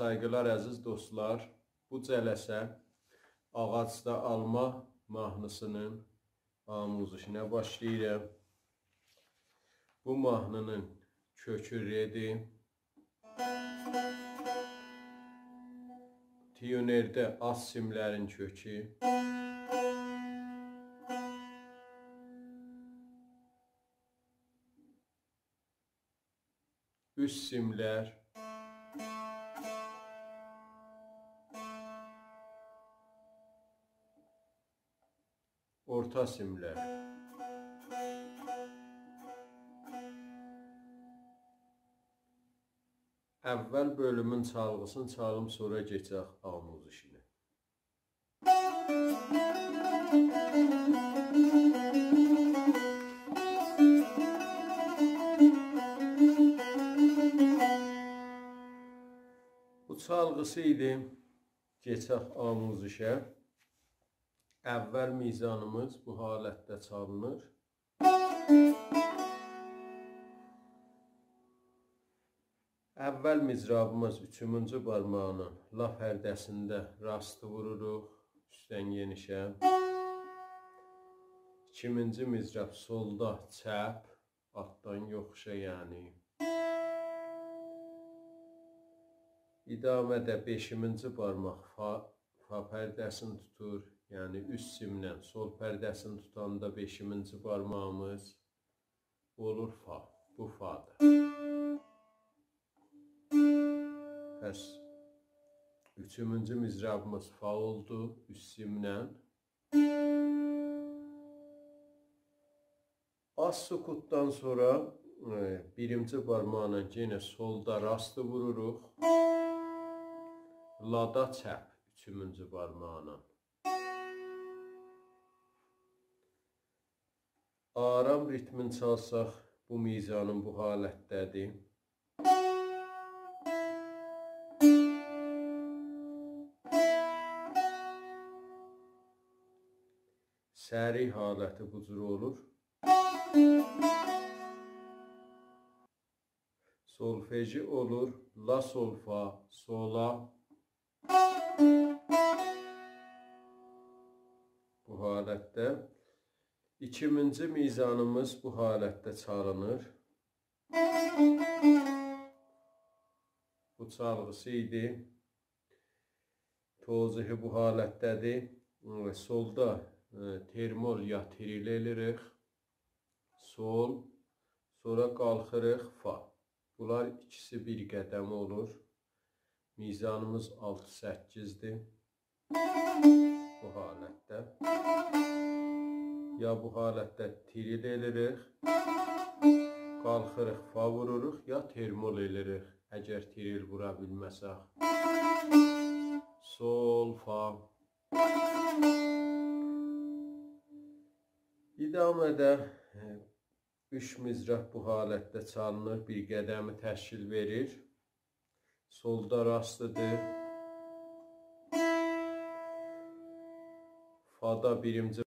sayğılar əziz dostlar. Bu cələsə ağacda alma mahnısının amuzişinə başlayıram. Bu mahnının kökü redir. Tiyonərdə az simlərin kökü. Üst simlər. Orta simlər. Əvvəl bölümün çalğısını çalım, sonra keçək amuzişinə. Bu çalğısı idi. Keçək amuzişə. Əvvəl mizanımız bu halətdə çalınır. Əvvəl mizrabımız 3-cü barmağının la pərdəsində rastı vururuq, üstdən genişə. 2-ci mizrab solda çəp, altdan yoxuşa yəni. İdamədə 5-ci barmaq fa pərdəsini tutur. Yəni üst simlə sol pərdəsini tutanda 5-ci barmağımız olur fa. Bu fa'dır. Pəs 3-cü mizrabımız fa oldu üst simlə. Az sukutdan sonra 1-ci barmağına yenə solda rastı vururuq. Lada çəp 3-cü barmağına. Aram ritmin çalsaq bu mizanın bu halətdədir. Səri haləti bu cür olur. Solfeji olur. La sol fa sola. Bu halətdə. 2-ci mizanımız bu halətdə çalınır. Bu çalğısı idi. Tozuhu bu halətdədir. Solda termol ya tril eləyirik. Sol. Sonra qalxırıq fa. Bunlar ikisi bir qədəm olur. Mizanımız 6-8-dir. Bu halətdə. Ya bu halətdə tril eləyirik, qalxırıq, fa vururuq, ya termol eləyirik, əgər tril vura bilməsək. Sol, fa. İdamədə 3 mizrab bu halətdə çalınır, bir qədəmi təşkil verir. Solda rastıdır. Fa'da 1-ci